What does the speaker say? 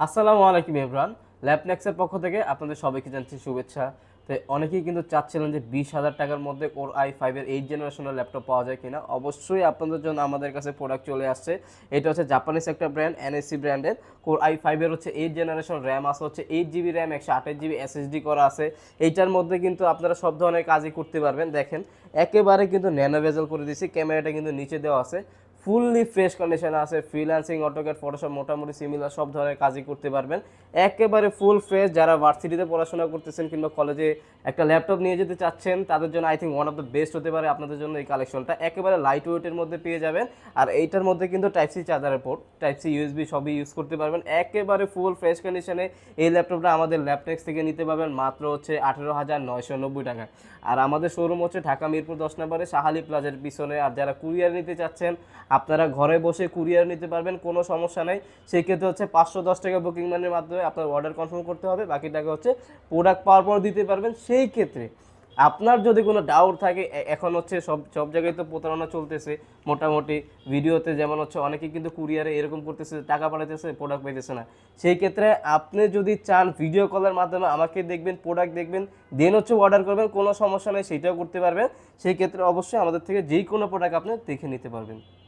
আসসালামু আলাইকুম এভরান। ল্যাপনেক্সের পক্ষ থেকে আপনাদের সবাইকে জানাচ্ছি শুভেচ্ছা। তো অনেকেই কিন্তু চাচ্ছিলেন যে 20,000 টাকার মধ্যে কোর i5 এর 8 জেনারেশনের ল্যাপটপ পাওয়া যায় কিনা। অবশ্যই আপনাদের জন্য আমাদের কাছে প্রোডাক্ট চলে আসছে। এটা হচ্ছে জাপানিজ একটা ব্র্যান্ড, এনএসসি ব্র্যান্ডের। কোর i5 এর হচ্ছে 8 জেনারেশন র্যাম আছে, হচ্ছে 8 জিবি র্যাম, 128 জিবি এসএসডি করা আছে। এইটার মধ্যে কিন্তু আপনারা সব ধরনের কাজই করতে পারবেন। দেখেন একেবারে কিন্তু ন্যানো বেজেল করে দিয়েছি, ক্যামেরাটা কিন্তু নিচে দেওয়া আছে, ফুললি ফ্রেশ কন্ডিশনে আছে। ফ্রিল্যান্সিং, অটোক্যাড, ফটোশপ মোটামুটি সিমিলার সব ধরনের কাজই করতে পারবেন। একেবারে ফুল ফ্রেশ। যারা ভার্সিটিতে পড়াশোনা করতেছেন কিংবা কলেজে একটা ল্যাপটপ নিয়ে যেতে চাচ্ছেন তাদের জন্য I think one of the best হতে পারে আপনাদের জন্য এই কালেকশনটা। একেবারে লাইট ওয়েটের মধ্যে পেয়ে যাবেন। আর এইটার মধ্যে কিন্তু টাইপ সি চার্জারের পোর্ট, টাইপ সি ইউএসবি সবই ইউজ করতে পারবেন। একেবারে ফুল ফ্রেশ কন্ডিশনে এই ল্যাপটপটা আমাদের ল্যাপটেক্স থেকে নিতে পারবেন মাত্র হচ্ছে 18,990 টাকায়। আর আমাদের শোরুম হচ্ছে ঢাকা মিরপুর 10 নম্বরে শাহালি প্লাজার পিছনে। আর যারা কুরিয়ার নিতে চাচ্ছেন আপনারা ঘরে বসে কুরিয়ার নিতে পারবেন, কোনো সমস্যা নেই। সেক্ষেত্রে হচ্ছে 510 টাকা বুকিং মানের মাধ্যমে আপনার অর্ডার কনফার্ম করতে হবে, বাকি টাকা হচ্ছে প্রোডাক্ট পাওয়ার পর দিতে পারবেন। সেই ক্ষেত্রে আপনার যদি কোনো ডাউট থাকে, এখন হচ্ছে সব সব জায়গায় তো প্রতারণা চলতেছে মোটামুটি ভিডিওতে, যেমন হচ্ছে অনেকে কিন্তু কুরিয়ারে এরকম করতেছে, টাকা পাঠাইতেছে, প্রোডাক্ট পাইতেছে না। সেই ক্ষেত্রে আপনি যদি চান ভিডিও কলের মাধ্যমে আমাকে দেখবেন, প্রোডাক্ট দেখবেন, দেন হচ্ছে অর্ডার করবেন, কোনো সমস্যা নেই, সেইটাও করতে পারবেন। সেই ক্ষেত্রে অবশ্যই আমাদের থেকে যেই কোনো প্রোডাক্ট আপনি দেখে নিতে পারবেন।